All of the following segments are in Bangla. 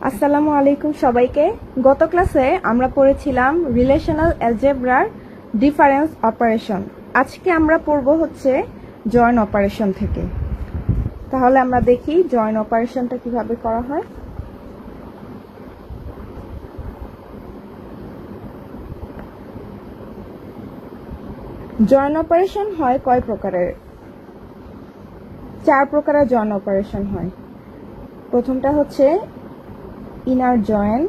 আসসালামু আলাইকুম সবাইকে। গত ক্লাসে আমরা পড়েছিলাম রিলেশনাল অ্যালজেব্রার ডিফারেন্স অপারেশন। আজকে আমরা পড়ব হচ্ছে জয়েন অপারেশন থেকে। তাহলে আমরা দেখি জয়েন অপারেশনটা কিভাবে করা হয়। জয়েন অপারেশন হয় কয় প্রকারের? 4 প্রকারের জয়েন অপারেশন হয়। প্রথমটা হচ্ছে inner join,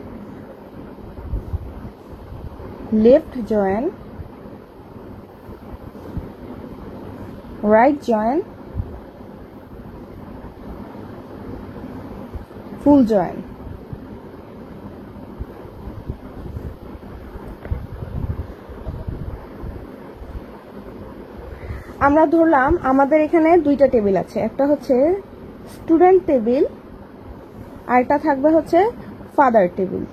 left join, right join, full join. আমরা ধরলাম আমাদের এখানে দুইটা টেবিল আছে, একটা হচ্ছে স্টুডেন্ট টেবিল আর একটা থাকবে হচ্ছে ফাদার টেবিল।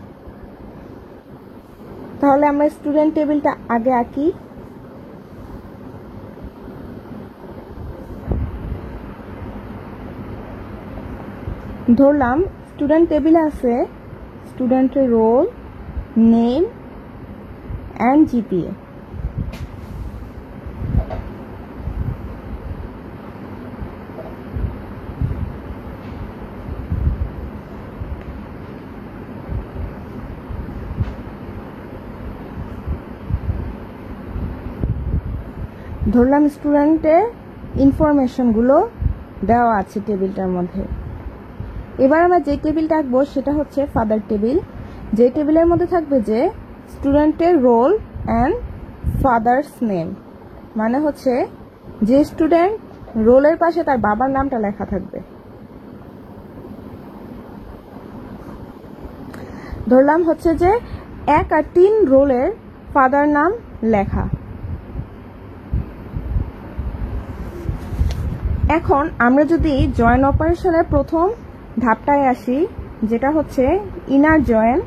তাহলে আমরা স্টুডেন্ট টেবিলটা আগে আঁকি। ধরলাম স্টুডেন্ট টেবিলে আছে স্টুডেন্টের রোল, নেম অ্যান্ড জিপিএ। ধরলাম স্টুডেন্টের ইনফরমেশনগুলো দেওয়া আছে টেবিলটার মধ্যে। এবার আমরা যে টেবিলটা আঁকবো সেটা হচ্ছে ফাদার টেবিল, যে টেবিলের মধ্যে থাকবে যে স্টুডেন্টের রোল অ্যান্ড ফাদার্স নেম, মানে হচ্ছে যে স্টুডেন্ট রোলের পাশে তার বাবার নামটা লেখা থাকবে। ধরলাম হচ্ছে যে 1 আর 3 রোলের ফাদার নাম লেখা। এখন আমরা যদি জয়েন অপারেশনের প্রথম ধাপটায় আসি, যেটা হচ্ছে ইনার জয়েন।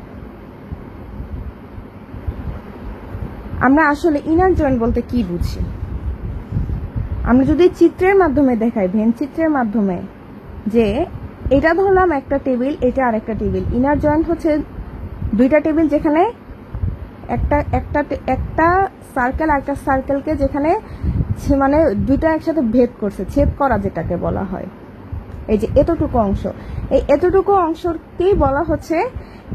আমরা আসলে ইনার জয়েন বলতে কি বুঝি? আমরা যদি চিত্রের মাধ্যমে দেখাই, ভেন চিত্রের মাধ্যমে, যে এটা ধরলাম একটা টেবিল, এটা আরেকটা টেবিল। ইনার জয়েন হচ্ছে দুইটা টেবিল যেখানে একটা সার্কেল আর একটা সার্কেলকে যেখানে মানে দুইটা একসাথে ভেদ করছে, ছেদ করা যেটাকে বলা হয়। এই যে এতটুকু অংশ, এই এতটুকু অংশকেই বলা হচ্ছে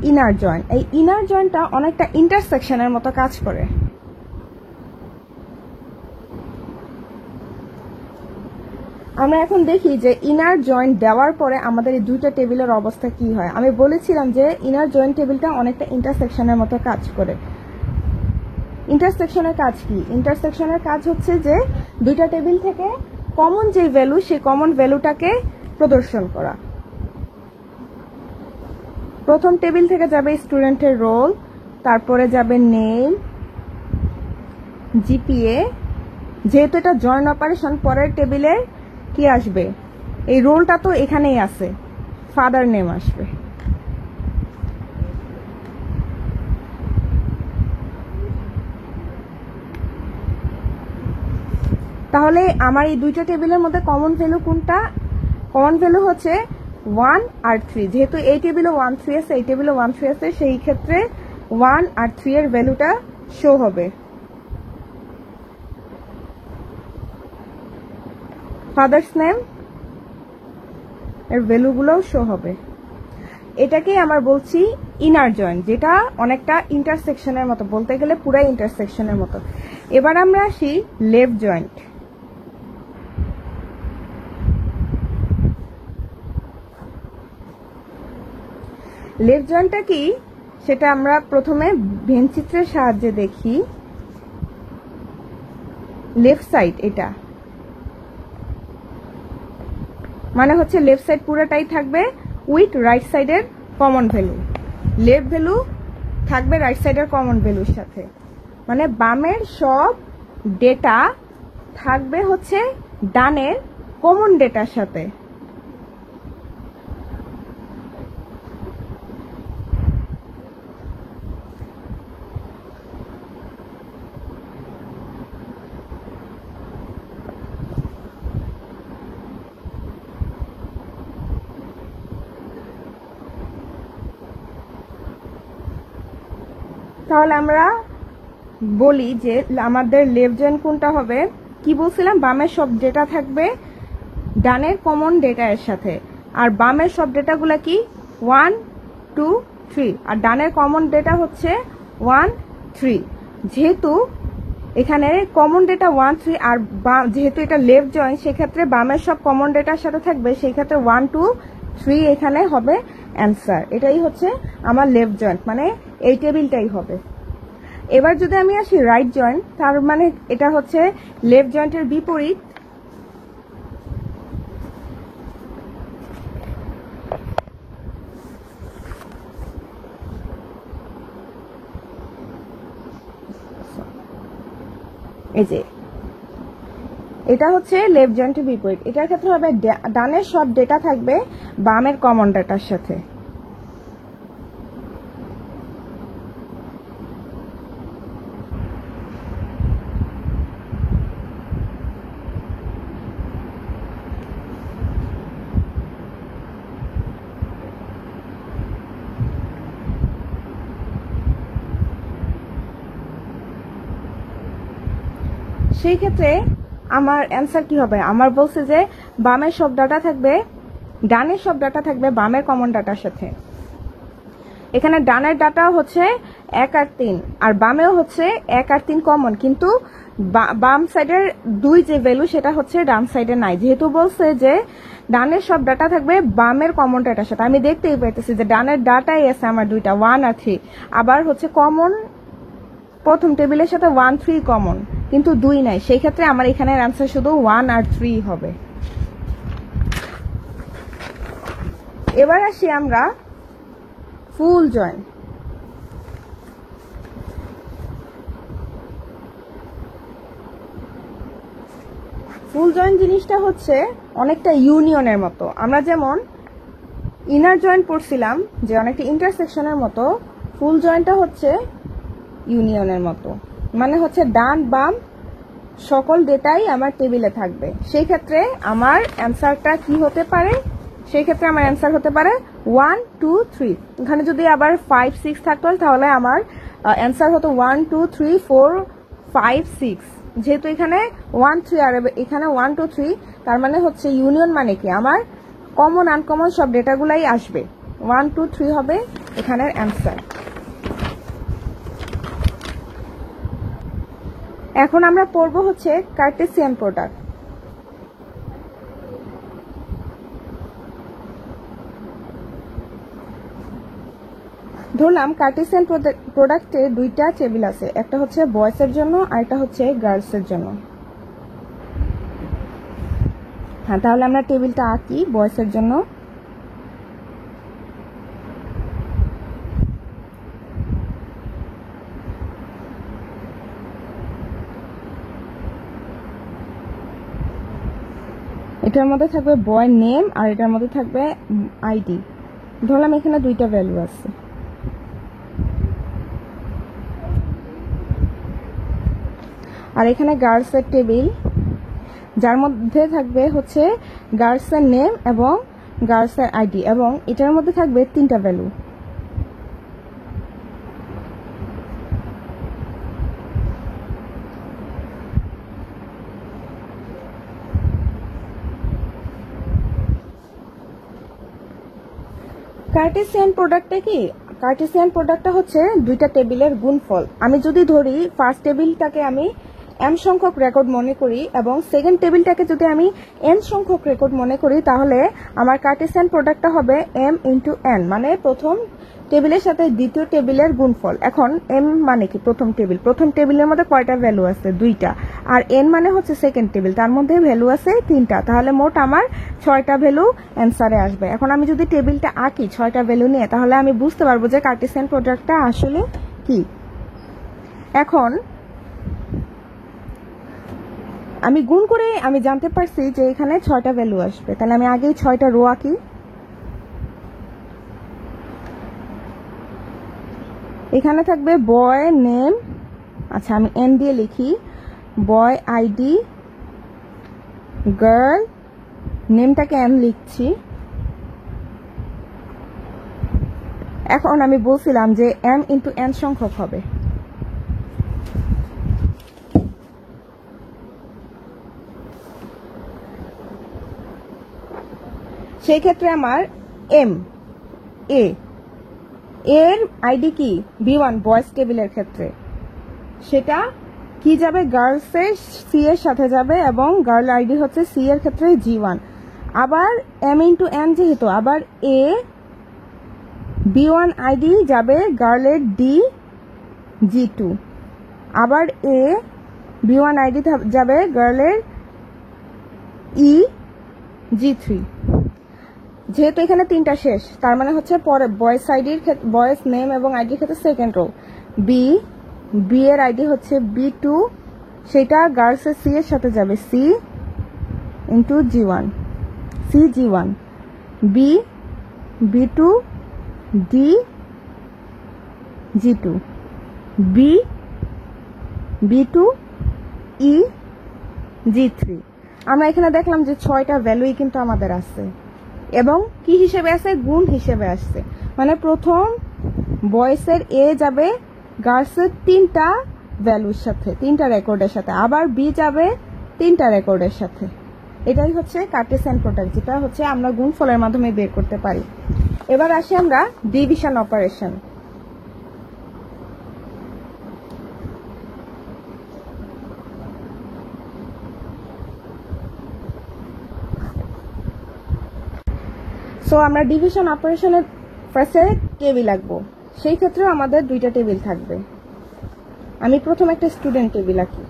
ইনার জয়েন। এই ইনার জয়েনটা অনেকটা ইন্টারসেকশনের মতো কাজ করে। আমরা এখন দেখি যে ইনার জয়েন দেওয়ার পরে আমাদের এই দুইটা টেবিলের অবস্থা কি হয়। আমি বলেছিলাম যে ইনার জয়েন টেবিলটা অনেকটা ইন্টারসেকশনের মতো কাজ করে। ইন্টারসেকশনের কাজ কি? ইন্টারসেকশনের কাজ হচ্ছে যে দুইটা টেবিল থেকে কমন যে ভ্যালু, সেই কমন ভ্যালুটাকে প্রদর্শন করা। প্রথম টেবিল থেকে যাবে স্টুডেন্টের রোল, তারপরে যাবে নেম, জিপিএ। যেহেতু এটা জয়েন অপারেশন, পরের টেবিলে কি আসবে? এই রোলটা তো এখানেই আছে, ফাদার নেম আসবে। তাহলে আমার এই দুইটা টেবিলের মধ্যে কমন ভ্যালু কোনটা? কমন ভ্যালু হচ্ছে 1 আর 3। যেহেতু এই টেবিলে 1 3 আছে, এই টেবিলে 1 3 আছে, সেই ক্ষেত্রে 1 আর 3 এর ভ্যালুটা শো হবে। ফাদার্স নেম এর ভ্যালুগুলোও শো হবে। এটাকেই আমার বলছি ইনার জয়েন, যেটা অনেকটা ইন্টারসেকশনের মতো, বলতে গেলে পুরাই ইন্টারসেকশনের মতো। এবার আমরা আসি লেফট জয়েন্ট। লেফট জয়েন্টটা কি সেটা আমরা প্রথমে ভেন চিত্রের সাহায্যে দেখি। লেফট সাইড এটা মানে হচ্ছে লেফট সাইড পুরোটাই থাকবে উইথ রাইট সাইডের কমন ভ্যালু। লেফট ভ্যালু থাকবে রাইট সাইডের কমন ভ্যালুর সাথে, মানে বামের সব ডেটা থাকবে হচ্ছে ডানের কমন ডেটার সাথে। তাহলে আমরা বলি যে আমাদের লেফট জয়েন্ট কোনটা হবে। কি বলছিলাম, বামের সব ডেটা থাকবে ডানের কমন ডেটা এর সাথে, আর বামের সব ডেটাগুলো কি 1 2 3, আর ডানের কমন ডেটা হচ্ছে 1 3। যেহেতু এখানে কমন ডেটা 1 3 আর যেহেতু এটা লেফট জয়েন্ট, সেক্ষেত্রে বামের সব কমন ডেটার সাথে থাকবে, সেই ক্ষেত্রে 1 2 3 এখানে হবে অ্যান্সার। এটাই হচ্ছে আমার লেফট জয়েন্ট, মানে এই টেবিলটাই হবে। এবার যদি আমি আসি রাইট জয়েন্ট, তার মানে এটা হচ্ছে লেফট জয়েন্টের বিপরীত। এই যে এটা হচ্ছে লেফট জয়েন্টের বিপরীত। এটার ক্ষেত্রে হবে ডানের সব ডেটা থাকবে বামের কমন ডেটার সাথে। সেই ক্ষেত্রে আমার অ্যান্সার কি হবে, আমার বলছে যে বামের সব ডাটা থাকবে, ডানের সব ডাটা থাকবে বামের কমন ডাটার সাথে। এখানে ডানের ডাটা হচ্ছে 1 আর 3, আর বামেও হচ্ছে 1 আর 3 কমন, কিন্তু বাম সাইডের 2 যে ভ্যালু সেটা হচ্ছে ডান সাইডে নাই। যেহেতু বলছে যে ডানের সব ডাটা থাকবে বামের কমন ডাটার সাথে, আমি দেখতেই পাইতেছি যে ডানের ডাটাই আছে আমার দুইটা 1 আর 3, আবার হচ্ছে কমন প্রথম টেবিলের সাথে 1 3 কমন, কিন্তু 2 নাই। সেই ক্ষেত্রে আমার এখানের অ্যান্সার শুধু 1 আর 3 হবে। এবার আসি আমরা ফুল জয়েন্ট। ফুল জয়েন্ট জিনিসটা হচ্ছে অনেকটা ইউনিয়নের মতো। আমরা যেমন ইনার জয়েন্ট পড়ছিলাম যে অনেকটা ইন্টারসেকশনের মতো, ফুল জয়েন্টটা হচ্ছে ইউনিয়নের মতো, মানে হচ্ছে ডান বাম সকল ডেটাই আমার টেবিলে থাকবে। সেই ক্ষেত্রে আমার অ্যান্সারটা কি হতে পারে, সেই ক্ষেত্রে আমার অ্যান্সার হতে পারে 1 2 3। এখানে যদি আবার 5 6 থাকতো তাহলে আমার অ্যান্সার হতো 1 2 3 4 5 6। যেহেতু এখানে 1 3 আর এখানে 1 2 3, তার মানে হচ্ছে ইউনিয়ন মানে কি আমার কমন আনকমন সব ডেটাগুলাই আসবে। 1 2 3 হবে এখানের অ্যান্সার। এখন আমরা পড়ব হচ্ছে কার্টেসিয়ান প্রোডাক্ট। ধরলাম কার্টেসিয়ান প্রোডাক্টে দুইটা টেবিল আছে, একটা হচ্ছে বয়েজের জন্য আর একটা হচ্ছে গার্লসের জন্য। হ্যাঁ, তাহলে আমরা টেবিলটা আঁকি বয়েজের জন্য। এটার মধ্যে থাকবে বয় নেম আর এটার মধ্যে থাকবে আইডি। ধরলাম এখানে দুইটা ভ্যালু আছে। আর এখানে গার্লসের টেবিল, যার মধ্যে থাকবে হচ্ছে গার্লসের নেম এবং গার্লসের আইডি, এবং এটার মধ্যে থাকবে 3টা ভ্যালু। কার্টেসিয়ান প্রোডাক্টটা কি, কার্টেসিয়ান প্রোডাক্টটা হচ্ছে দুইটা টেবিলের গুণফল। আমি যদি ধরি ফার্স্ট টেবিলটাকে আমি m সংখ্যক রেকর্ড মনে করি এবং সেকেন্ড টেবিলটাকে যদি আমি n সংখ্যক রেকর্ড মনে করি, তাহলে আমার কার্টেসিয়ান প্রোডাক্টটা হবে m ইন্টু n, মানে প্রথম টেবিলের সাথে দ্বিতীয় টেবিলের গুণফল। এখন m মানে কি প্রথম টেবিল, প্রথম টেবিলের মধ্যে কয়টা ভ্যালু আছে 2টা, আর n মানে হচ্ছে সেকেন্ড টেবিল, তার মধ্যে ভ্যালু আছে 3টা, তাহলে মোট আমার 6টা ভ্যালু অ্যান্সারে আসবে। এখন আমি যদি টেবিলটা আঁকি 6টা ভ্যালু নিয়ে, তাহলে আমি বুঝতে পারবো যে কার্টেসিয়ান প্রোডাক্টটা আসলে কি। এখন আমি গুণ করে আমি জানতে পারছি যে এখানে 6টা ভ্যালু আসবে, তাহলে আমি আগেই 6টা রো আঁকি। এখানে থাকবে বয় নেম, আচ্ছা আমি এন দিয়ে লিখি, বয় আইডি, গার্ল নেমটাকে এন লিখছি। এখন আমি বলছিলাম যে m ইন্টু n সংখ্যক হবে। সেই ক্ষেত্রে আমার m a এর আইডি কি b1 বয়েজ টেবিলের ক্ষেত্রে, সেটা কি যাবে গার্লসের সি এর সাথে যাবে এবং গার্ল আইডি হচ্ছে সি এর ক্ষেত্রে g1। আবার m ইন্টু n যেহেতু, আবার a b1 আইডি যাবে গার্লের ডি g2, আবার a b1 আইডি যাবে গার্লের ই g3। যেহেতু এখানে তিনটা শেষ, তার মানে হচ্ছে পরে বয়েজ আইডির ক্ষেত্রে বয়েজ নেম এবং আইডির ক্ষেত্রে সেকেন্ড রো বি এর আইডি হচ্ছে b2, সেটা গার্লসের সি এর সাথে যাবে C into g1, C g1, B b2 D g2, B b2 E g3। আমরা এখানে দেখলাম যে 6টা ভ্যালুই কিন্তু আমাদের আছে এবং কি হিসেবে আছে, গুণ হিসেবে আসছে। মানে প্রথম বয়েসের এ যাবে গার্লসের 3টা ভ্যালুর সাথে, 3টা রেকর্ডের সাথে, আবার বি যাবে 3টা রেকর্ডের সাথে। এটাই হচ্ছে কার্টেসিয়ান প্রোডাক্ট, যেটা হচ্ছে আমরা গুণফলের মাধ্যমে বের করতে পারি। এবার আসি আমরা ডিভিশন অপারেশন। সো আমরা ডিভিশন অপারেশনের ফার্স্টে টেবিল আঁকবো, সেই ক্ষেত্রেও আমাদের 2টা টেবিল থাকবে। আমি প্রথম একটা স্টুডেন্ট টেবিল আঁকি।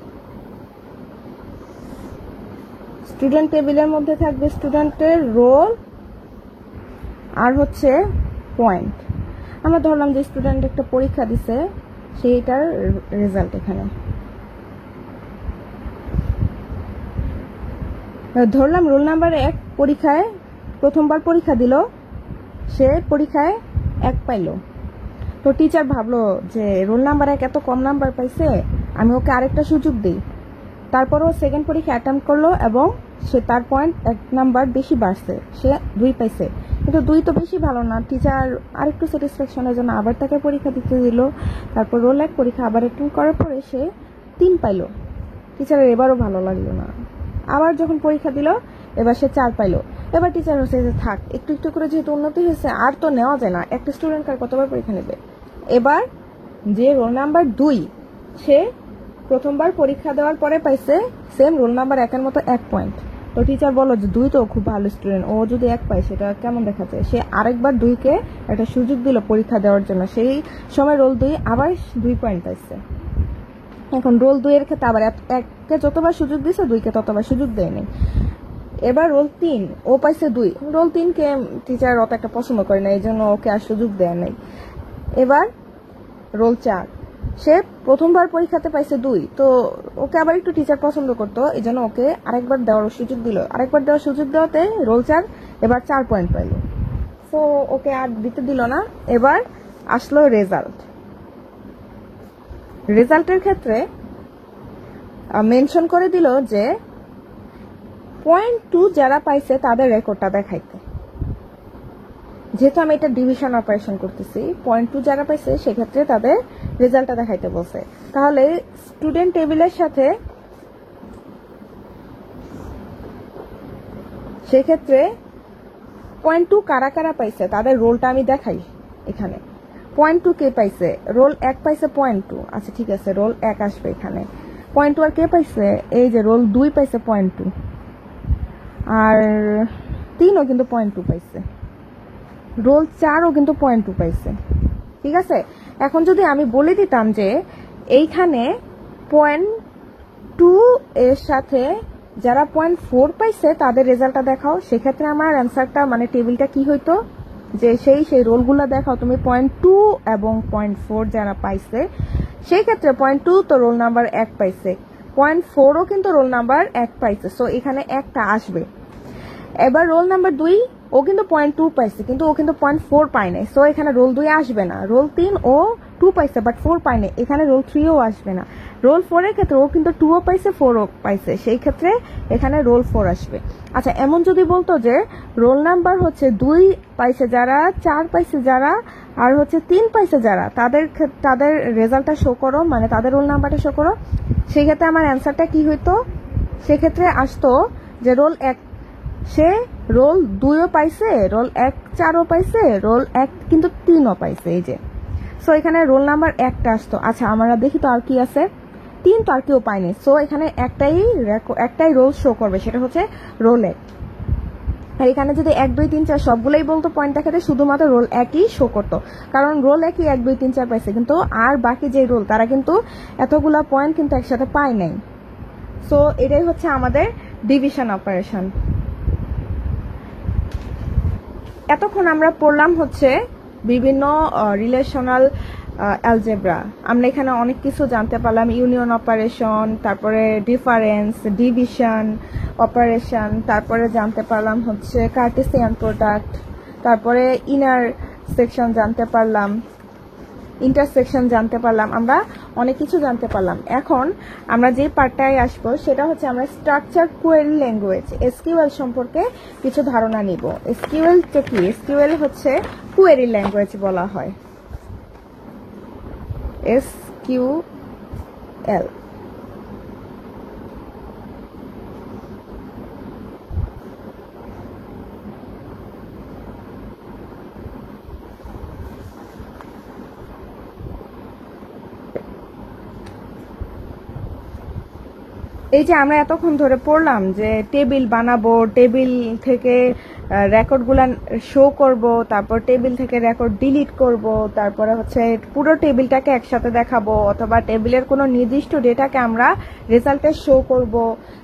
স্টুডেন্ট টেবিলের মধ্যে থাকবে স্টুডেন্টের রোল আর হচ্ছে পয়েন্ট। আমরা ধরলাম যে স্টুডেন্ট একটা পরীক্ষা দিছে, সেইটার রেজাল্ট এখানে ধরলাম। রোল নাম্বার 1 পরীক্ষায় প্রথমবার পরীক্ষা দিল, সে পরীক্ষায় 1 পাইল। তো টিচার ভাবলো যে রোল নাম্বার 1 এত কম নাম্বার পাইছে, আমি ওকে আরেকটা সুযোগ দিই। তারপরও সেকেন্ড পরীক্ষা অ্যাটেম্প করলো এবং সে তার পয়েন্ট 1 নাম্বার বেশি বাড়ছে, সে 2 পাইছে। কিন্তু 2 তো বেশি ভালো না, টিচার আরেকটু স্যাটিসফ্যাকশনের জন্য আবার তাকে পরীক্ষা দিতে দিল। তারপর রোল 1 পরীক্ষা আবার অ্যাটেম্প করার পরে সে 3 পাইল। টিচারের এবারও ভালো লাগলো না, আবার যখন পরীক্ষা দিল এবার সে 4 পাইল। এবার টিচার হচ্ছে যে থাক, একটু একটু করে যেহেতু উন্নতি হয়েছে আর তো নেওয়া যায় না, একটা স্টুডেন্ট আর কতবার পরীক্ষা নেবে। এবার যে রোল নাম্বার 2 সে প্রথমবার পরীক্ষা দেওয়ার পরে পাইছে সেম রোল নাম্বার 1 এর মতো 1 পয়েন্ট। তো টিচার বলল যে 2 তো খুব ভালো স্টুডেন্ট, ও যদি 1 পায় সেটা কেমন দেখাচ্ছে। সে আরেকবার 2কে একটা সুযোগ দিল পরীক্ষা দেওয়ার জন্য, সেই সময় রোল 2 আবার 2 পয়েন্ট পাইছে। এখন রোল 2 এর ক্ষেত্রে আবার 1কে যতবার সুযোগ দিছে 2কে ততবার সুযোগ দেয়নি। এবার রোল 3 ও পাইছে 2, রোল 3কে টিচার অত একটা পছন্দ করে না, এই জন্য ওকে আর সুযোগ দেয় নাই। এবার রোল 4 সে প্রথমবার পরীক্ষাতে পাইছে 2, তো ওকে আবার একটু টিচার পছন্দ করতো, এই জন্য ওকে আরেকবার দেওয়ার সুযোগ দিল। আরেকবার দেওয়ার সুযোগ দেওয়াতে রোল 4 এবার 4 পয়েন্ট পাইল। সো ওকে আর দিতে দিল না। এবার আসলো রেজাল্ট। রেজাল্টের ক্ষেত্রে মেনশন করে দিল যে 0.2 যারা পাইছে তাদের রেকর্ডটা দেখাইতে। যেহেতু আমি এটা ডিভিশন অপারেশন করতেছি, 0.2 যারা পাইছে সেক্ষেত্রে তাদের রেজাল্টটা দেখাইতে বলছে। তাহলে স্টুডেন্ট টেবিলের সাথে সেক্ষেত্রে 0.2 কারা কারা পাইছে তাদের রোলটা আমি দেখাই। এখানে 0.2 কে পাইছে, রোল 1 পাইছে 0.2। আচ্ছা ঠিক আছে, রোল 1 আসবে এখানে। 0.2 আর কে পাইছে, এই যে রোল 2 পাইছে 0.2, আর 3ও কিন্তু 0.2 পাইছে, রোল 4ও কিন্তু 0.2 পাইছে। ঠিক আছে, এখন যদি আমি বলে দিতাম যে এইখানে 0.2 এর সাথে যারা 0.4 পাইছে তাদের রেজাল্টটা দেখাও, সেক্ষেত্রে আমার অ্যান্সারটা মানে টেবিলটা কি হইতো যে সেই রোলগুলো দেখাও তুমি 0.2 এবং 0.4 যারা পাইছে, সেই ক্ষেত্রে 0.2 তো রোল নাম্বার 1 পাইছে, 0.4ও কিন্তু রোল নাম্বার 1 পাইছে। সো এখানে একটা আসবে। এবার রোল নাম্বার 2 ও কিন্তু 0.2 পাইছে, কিন্তু ও কিন্তু 0.4 পায় নাই। সো এখানে রোল 2 আসবে না। রোল 3 ও 2 পাইছে বাট 4 পায় নাই, এখানে রোল 3ও আসবে না। রোল 4 এর ক্ষেত্রে ও কিন্তু 2ও পাইছে 4ও পাইছে, সেই ক্ষেত্রে এখানে রোল 4 আসবে। আচ্ছা, এমন যদি বলতো যে রোল নাম্বার হচ্ছে 2 পাইছে যারা, 4 পাইছে যারা আর হচ্ছে 3 পাইছে যারা তাদের রেজাল্টটা শো করো, মানে তাদের রোল নাম্বারটা শো করো। সেই ক্ষেত্রে আমার অ্যান্সারটা কি হইতো, সেক্ষেত্রে আসতো যে রোল 1 সে রোল 2ও পাইছে, রোল 1 4ও পাইছে, রোল 1 কিন্তু 3ও পাইছে। এই যে সো এখানে রোল নাম্বার 1টা আসতো। আচ্ছা আমরা দেখি তো আর কি আছে। 3 তো আর কেউ পায়নি, সো এখানে একটাই রোল শো করবে, সেটা হচ্ছে রোল 1। আর এখানে যদি 1 2 3 4 সবগুলোই বলতো পয়েন্ট দেখাতে, শুধুমাত্র রোল 1ই শো করতো, কারণ রোল 1ই 1 2 3 4 পাইছে, কিন্তু আর বাকি যে রোল তারা কিন্তু এতগুলা পয়েন্ট কিন্তু একসাথে পায় নাই। সো এটাই হচ্ছে আমাদের ডিভিশন অপারেশন। এতক্ষণ আমরা পড়লাম হচ্ছে বিভিন্ন রিলেশনাল অ্যালজেব্রা। আমরা এখানে অনেক কিছু জানতে পারলাম, ইউনিয়ন অপারেশন, তারপরে ডিফারেন্স, ডিভিশন অপারেশন, তারপরে জানতে পারলাম হচ্ছে কার্টেসিয়ান প্রোডাক্ট, তারপরে ইনার সেকশন জানতে পারলাম, ইন্টারসেকশন জানতে পারলাম, আমরা অনেক কিছু জানতে পারলাম। এখন আমরা যে পার্টটায় আসবো সেটা হচ্ছে আমরা স্ট্রাকচার কোয়েরি ল্যাঙ্গুয়েজ এসকিউএল সম্পর্কে কিছু ধারণা নিব। এসকিউএল তো কি? এসকিউএল হচ্ছে কোয়েরি ল্যাঙ্গুয়েজ বলা হয়, এসকিউএল। এই যে আমরা এতক্ষণ ধরে পড়লাম যে টেবিল বানাবো, টেবিল থেকে রেকর্ডগুলা শো করব, তারপর টেবিল থেকে রেকর্ড ডিলিট করব, তারপরে হচ্ছে পুরো টেবিলটাকে একসাথে দেখাবো, অথবা টেবিলের কোনো নির্দিষ্ট ডেটাকে আমরা রেজাল্টে শো করব,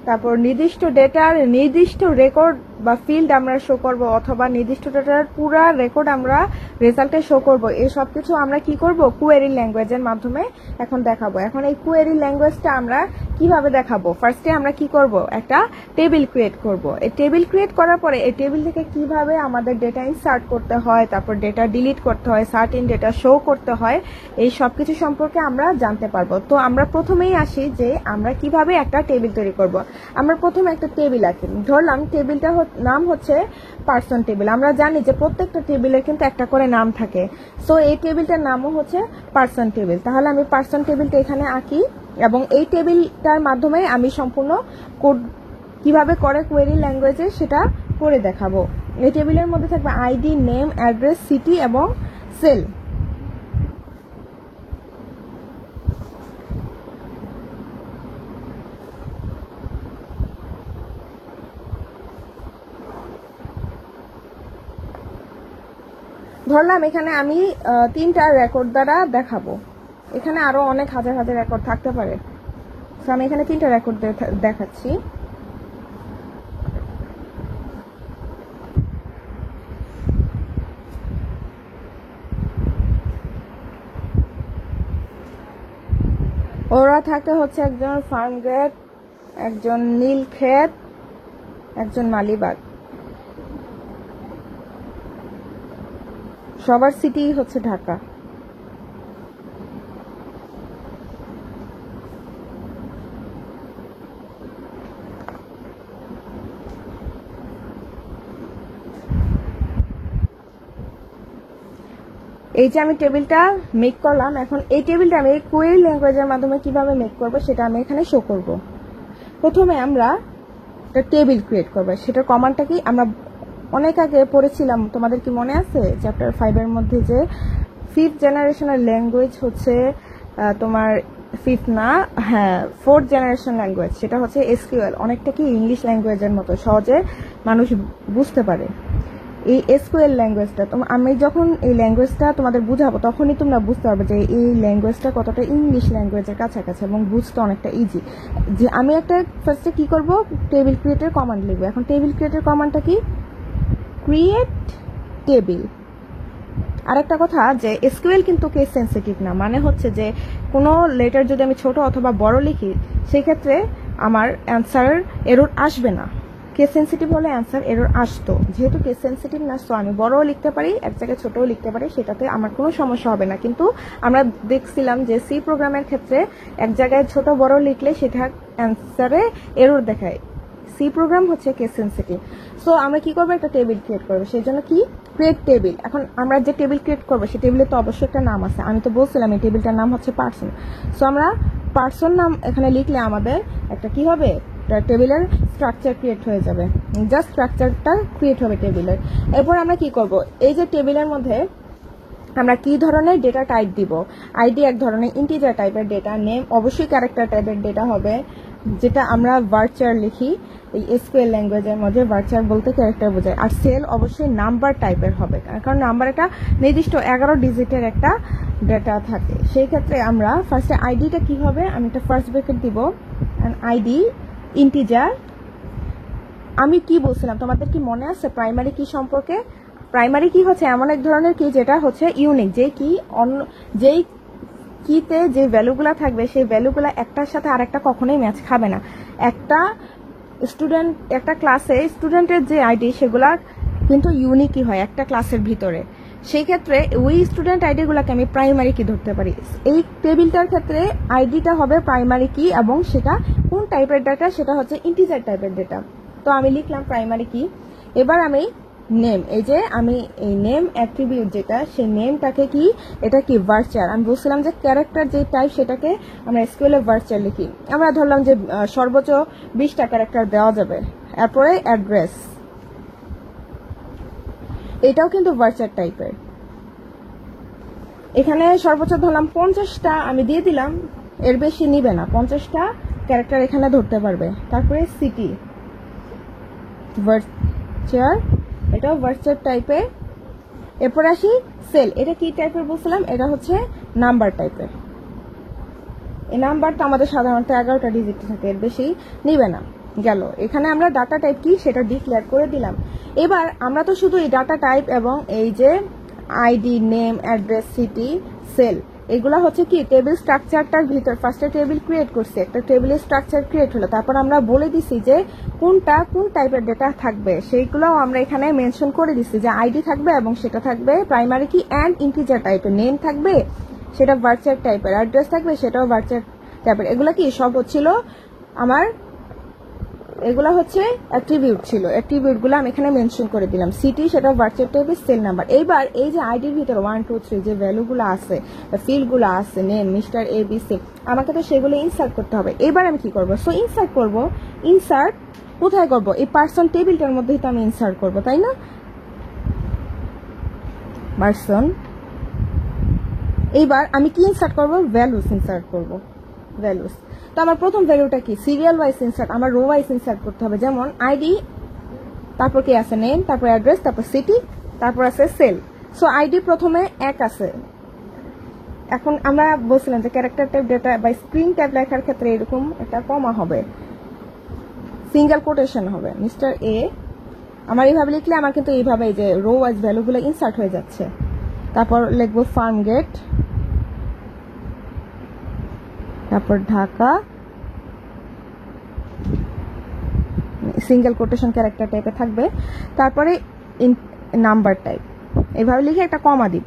তারপর নির্দিষ্ট ডেটার নির্দিষ্ট রেকর্ড বা ফিল্ড আমরা শো করব, অথবা নির্দিষ্ট ডেটার পুরা রেকর্ড আমরা রেজাল্টে শো করব। এই সব কিছু আমরা কি করব? কোয়েরি ল্যাঙ্গুয়েজের মাধ্যমে এখন দেখাবো। এখন এই কোয়েরি ল্যাঙ্গুয়েজটা আমরা কিভাবে দেখাবো? ফার্স্টে আমরা কি করব? একটা টেবিল ক্রিয়েট করব। এই টেবিল ক্রিয়েট করার পরে এই টেবিল থেকে কিভাবে আমাদের ডেটা ইনসার্ট করতে হয়, তারপর ডেটা ডিলিট করতে হয়, সার্টেন ডেটা শো করতে হয়, এই সব কিছু সম্পর্কে আমরা জানতে পারবো। তো আমরা প্রথমেই আসি যে আমরা কিভাবে একটা টেবিল তৈরি করব। আমরা প্রথমে একটা টেবিল আঁকি, ধরলাম টেবিলটা নাম হচ্ছে পার্সন টেবিল। আমরা জানি যে প্রত্যেকটা টেবিলের কিন্তু একটা করে নাম থাকে, সো এই টেবিলটার নামও হচ্ছে পার্সন টেবিল। তাহলে আমি পার্সন টেবিলটা এখানে আঁকি এবং এই টেবিলটার মাধ্যমে আমি সম্পূর্ণ কোড কিভাবে করে কোয়েরি ল্যাঙ্গুয়েজে সেটা করে দেখাবো। এই টেবিলের মধ্যে থাকবে আইডি, নেম, অ্যাড্রেস, সিটি এবং সেল। ধরলাম এখানে আমি 3টা রেকর্ড দ্বারা দেখাবো, এখানে আরো অনেক হাজার হাজার রেকর্ড থাকতে পারে, তো আমি এখানে 3টা রেকর্ড দেখাচ্ছি। ওরা থাকে হচ্ছে একজন ফার্ম গেট, একজন নীলক্ষেত, একজন মালিবাগ। সবার সিটি হচ্ছে ঢাকা। এই যে আমি টেবিলটা মেক করলাম, এখন এই টেবিলটা আমি কোয়েরি ল্যাঙ্গুয়েজের মাধ্যমে কিভাবে মেক করব সেটা আমি এখানে শো করব। প্রথমে আমরা একটা টেবিল ক্রিয়েট করব, সেটার কমান্ডটা কি আমরা অনেক আগে পড়েছিলাম, তোমাদের কি মনে আছে চ্যাপ্টার 5 এর মধ্যে যে 5th জেনারেশনের ল্যাঙ্গুয়েজ হচ্ছে তোমার 5th না, হ্যাঁ 4th জেনারেশন ল্যাঙ্গুয়েজ, সেটা হচ্ছে এসকিউএল। অনেকটা কি ইংলিশ ল্যাঙ্গুয়েজের মতো, সহজে মানুষ বুঝতে পারে। এই এসকিউএল ল্যাঙ্গুয়েজটা আমি যখন এই ল্যাঙ্গুয়েজটা তোমাদের বুঝাবো তখনই তোমরা বুঝতে পারবে যে এই ল্যাঙ্গুয়েজটা কতটা ইংলিশ ল্যাঙ্গুয়েজের কাছাকাছি এবং বুঝতে অনেকটা ইজি। যে আমি একটা ফার্স্টে কি করব, টেবিল ক্রিয়েটের কমান্ড লিখবো। এখন টেবিল ক্রিয়েটের কমান্ডটা কি? Create table. আরেকটা কথা যে এসকিউএল কিন্তু কেস সেন্সিটিভ না, মানে হচ্ছে যে কোনো লেটার যদি আমি ছোট অথবা বড় লিখি সেই ক্ষেত্রে আমার অ্যান্সার এরর আসবে না। কেস সেন্সিটিভ হলে অ্যান্সার এরর আসতো, যেহেতু কেস সেন্সিটিভ না সো আমি বড়ও লিখতে পারি, এক জায়গায় ছোটও লিখতে পারি, সেটাতে আমার কোনো সমস্যা হবে না। কিন্তু আমরা দেখছিলাম যে সি প্রোগ্রামের ক্ষেত্রে এক জায়গায় ছোট বড় লিখলে সেটা অ্যান্সারে এরর দেখায়। সি প্রোগ্রাম হচ্ছে কেস সেন্সিটিভ। সো আমরা কি করবো, একটা টেবিল ক্রিয়েট করবো। সেই জন্য কি ক্রিয়েট টেবিল। এখন আমরা যে টেবিল ক্রিয়েট করবো সেই টেবিলে তো অবশ্যই একটা নাম আছে, আমি তো বলছিলাম এই টেবিলটার নাম হচ্ছে পার্সন। সো আমরা পার্সন নাম এখানে লিখলে আমাদের একটা কি হবে, টেবিলের স্ট্রাকচার ক্রিয়েট হয়ে যাবে, জাস্ট স্ট্রাকচারটা ক্রিয়েট হবে টেবিলের। এরপর আমরা কি করব, এই যে টেবিলের মধ্যে আমরা কি ধরনের ডেটা টাইপ দিব, আইডি এক ধরনের ইন্টিজার টাইপের ডেটা, নেম অবশ্যই ক্যারেক্টার টাইপের ডেটা হবে, যেটা আমরা ভার্চার লিখি এই এসকিউএল ল্যাঙ্গুয়েজের মধ্যে, ভার্চার বলতে ক্যারেক্টার বোঝায়। আর সেল অবশ্যই নাম্বার টাইপের হবে, কারণ নাম্বার একটা নির্দিষ্ট 11 ডিজিটের একটা ডেটা থাকে। সেই ক্ষেত্রে আমরা ফার্স্টে আইডিটা কি হবে, আমি একটা ফার্স্ট ব্র্যাকেট দিব, আইডি ইন্টিজার। আমি কি বলছিলাম তোমাদের কি মনে আছে প্রাইমারি কি সম্পর্কে? প্রাইমারি কি হচ্ছে এমন এক ধরনের কি যেটা হচ্ছে ইউনিক, যে কি যেই কিতে যে ভ্যালুগুলা থাকবে সেই ভ্যালুগুলা একটার সাথে আরেকটা কখনোই ম্যাচ খাবে না। একটা ক্লাসে স্টুডেন্টের যে আইডি সেগুলা কিন্তু ইউনিকই হয় একটা ক্লাসের ভিতরে। সেই ক্ষেত্রে ওই স্টুডেন্ট আইডিগুলোকে আমি প্রাইমারি কি ধরতে পারি। এই টেবিলটার ক্ষেত্রে আইডিটা হবে প্রাইমারি কি, এবং সেটা কোন টাইপের ডেটা, সেটা হচ্ছে ইন্টিজার টাইপের ডেটা। তো আমি লিখলাম প্রাইমারি কি। এবার আমি নেম, এই যে আমি এই নেম অ্যাট্রিবিউট যেটা, সেই নেমটাকে কি, এটা কি ভার্চার। আমি বলছিলাম যে ক্যারেক্টার যে টাইপ সেটাকে আমরা এসকিউএল এ ভার্চার লিখি। আমরা ধরলাম যে সর্বোচ্চ 20টা ক্যারেক্টার দেওয়া যাবে। এরপরে অ্যাড্রেস, এটাও কিন্তু ভার্চার টাইপের। এখানে সর্বোচ্চ ধরলাম 50টা আমি দিয়ে দিলাম, এর বেশি নিবে না, 50টা ক্যারেক্টার এখানে ধরতে পারবে। তারপরে সিটি, ভার্চার, এটাও ভার্চার টাইপের। এরপর আসি সেল, এটা কি টাইপের বলছিলাম, এটা হচ্ছে নাম্বার টাইপের। এই নাম্বারটা আমাদের সাধারণত 11টা ডিজিট থাকে, এর বেশি নিবে না। গেল, এখানে আমরা ডাটা টাইপ কি সেটা ডিক্লেয়ার করে দিলাম। এবার আমরা তো শুধু এই ডাটা টাইপ এবং এই যে ID, name, address, city, cell, এগুলা হচ্ছে কি টেবিল স্ট্রাকচারটার ভিতর। ফার্স্টে টেবিল ক্রিয়েট করছি, একটা টেবিলের স্ট্রাকচার ক্রিয়েট হলো, তারপর আমরা বলে দিছি যে কোনটা কোন টাইপের ডেটা থাকবে, সেইগুলোও আমরা এখানে মেনশন করে দিচ্ছি যে আইডি থাকবে এবং সেটা থাকবে প্রাইমারি কি অ্যান্ড ইন্টিজার টাইপের, নেম থাকবে সেটা ভার্চার টাইপের, অ্যাড্রেস থাকবে সেটাও ভার্চার টাইপের। এগুলা কি সব হচ্ছিল আমার, এগুলা হচ্ছে অ্যাট্রিবিউট ছিল, অ্যাট্রিবিউটগুলো আমি এখানে মেনশন করে দিলাম। সিটি সেটা ভার্চুয়াল টাইপের, সেল নাম্বার। এইবার এই যে আইডির ভিতরে 1 2 3 যে ভ্যালুগুলো আছে, ফিল্ডগুলো আছে, name, mister A B C, আমাকে তো সেগুলো ইনসার্ট করতে হবে। এবার আমি কি করব, সো ইনসার্ট করব। ইনসার্ট কোথায় করব, এই পার্সন টেবিলটার মধ্যেই তো আমি ইনসার্ট করব, তাই না? পার্সন, এইবার আমি কি ইনসার্ট করব, ভ্যালুস ইনসার্ট করব, ভ্যালুস। তো আমার প্রথম ভ্যালুটা কি, সিরিয়াল ওয়াইজ ইনসার্ট, আমার রো ওয়াইজ ইনসার্ট করতে হবে। যেমন আইডি, তারপর কি আছে নেম, তারপর অ্যাড্রেস, তারপর সিটি, তারপর আছে সেল। সো আইডি প্রথমে 1 আছে। এখন আমরা বলছিলাম যে ক্যারেক্টার টাইপ ডেটা বা স্ক্রিন টাইপ লেখার ক্ষেত্রে এরকম একটা কমা হবে, সিঙ্গেল কোটেশন হবে, মিস্টার এ। আমার এইভাবে লিখলে আমার কিন্তু এইভাবে যে রো ওয়াইজ ভ্যালুগুলো ইনসার্ট হয়ে যাচ্ছে। তারপর লিখবো ফার্ম গেট, তারপর ঢাকা, সিঙ্গেল কোটেশন ক্যারেক্টার টাইপে থাকবে। তারপরে নাম্বার টাইপ, এভাবে লিখে একটা কমা দিব।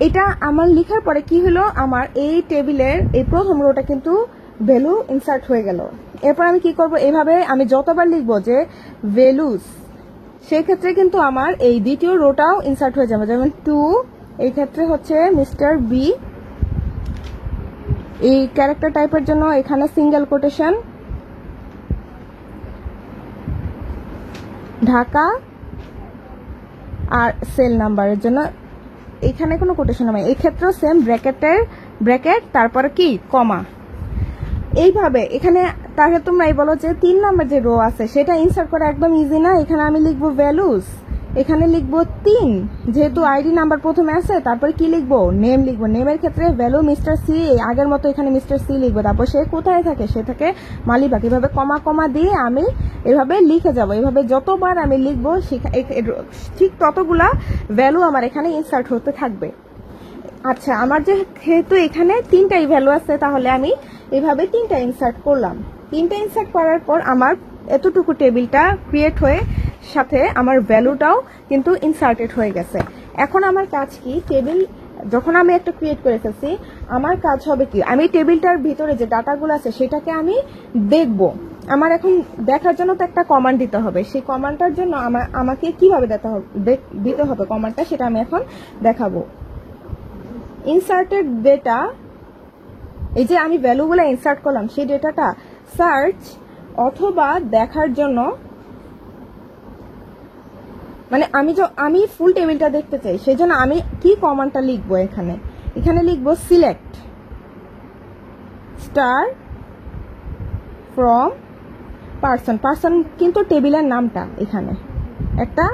এটা আমার লেখার পরে কি হলো, আমার এই টেবিলের এই প্রথম রোটা কিন্তু ভ্যালু ইনসার্ট হয়ে গেল। এরপর আমি কি করব, এভাবে আমি যতবার লিখবো যে ভ্যালুস, সেই ক্ষেত্রে কিন্তু আমার এই দ্বিতীয় রোটাও ইনসার্ট হয়ে যাবে। যেমন 2, এই ক্ষেত্রে হচ্ছে মিস্টার বি, এই ক্যারেক্টার টাইপের জন্য এখানে সিঙ্গেল কোটেশন, ঢাকা, আর সেল নাম্বারের জন্য এখানে কোনো কোটেশন হবে। এই ক্ষেত্রেও সেম ব্র্যাকেট, তারপরে কি কমা। এইভাবে এখানে তাহলে তোমরা বলো যে 3 নাম্বার যে রো আছে সেটা ইনসার্ট করা একদম ইজি না। এখানে আমি লিখবো ভ্যালুস, এখানে লিখবো 3, যেহেতু আইডি নাম্বার প্রথমে আছে, তারপরে কি লিখবো, নেম লিখবো। নেমের ক্ষেত্রে ভ্যালু মিস্টার সি, আগের মতো এখানে মিস্টার সি লিখবো। তারপর সে কোথায় থাকে, সে থাকে মালিবাগ। এভাবে কমা দিয়ে আমি এভাবে লিখে যাব। এভাবে যতবার আমি লিখবো ঠিক ততগুলা ভ্যালু আমার এখানে ইনসার্ট হতে থাকবে। আচ্ছা, আমার যেহেতু এখানে 3টাই ভ্যালু আছে, তাহলে আমি এভাবে 3টা ইনসার্ট করলাম। 3টা ইনসার্ট করার পর আমার এতটুকু টেবিলটা ক্রিয়েট হয়ে সাথে আমার ভ্যালুটাও কিন্তু ইনসার্টেড হয়ে গেছে। এখন আমার কাজ কি, টেবিল যখন আমি একটা ক্রিয়েট করে ফেলছি, আমার কাজ হবে কি, আমি টেবিলটার ভিতরে যে ডাটাগুলো আছে সেটাকে আমি দেখব। আমার এখন দেখার জন্য তো একটা কমান্ড দিতে হবে, সেই কমান্ডটার জন্য আমাকে কিভাবে দিতে হবে কমান্ডটা, সেটা আমি এখন দেখাবো। ইনসার্টেড ডেটা, এই যে আমি ভ্যালুগুলো ইনসার্ট করলাম, সেই ডেটাটা সার্চ অথবা দেখার জন্য, মানে আমি ফুল টেবিলটা দেখতে চাই, সেই জন্য আমি কি কমান্ডটা লিখবো, এখানে লিখবো select star from person. Person কিন্তু টেবিলের নামটা, এখানে একটা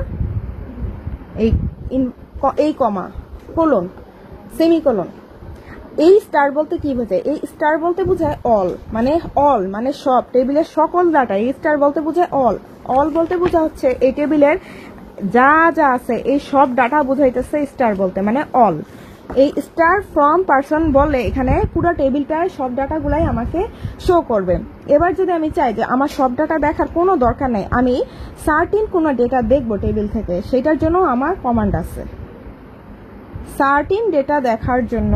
এই কমা কোলন সেমিকোলন। এই স্টার বলতে কি বোঝায়? এই স্টার বলতে বোঝায় অল মানে সব টেবিলের সকল ডাটা। এই স্টার বলতে বোঝায় অল বলতে বোঝা হচ্ছে এই টেবিলের যা যা আছে এই সব ডাটা বোঝাইতেছে স্টার বলতে, মানে অল। এই স্টার ফ্রম পার্সন বললে এখানে পুরো টেবিলটায় সব ডাটাগুলাই আমাকে শো করবে। এবার যদি আমি চাই যে আমার সব ডাটা দেখার কোনো দরকার নেই, আমি সার্টিন কোনো ডেটা দেখবো টেবিল থেকে, সেটার জন্য আমার কমান্ড আছে। সার্টিন ডেটা দেখার জন্য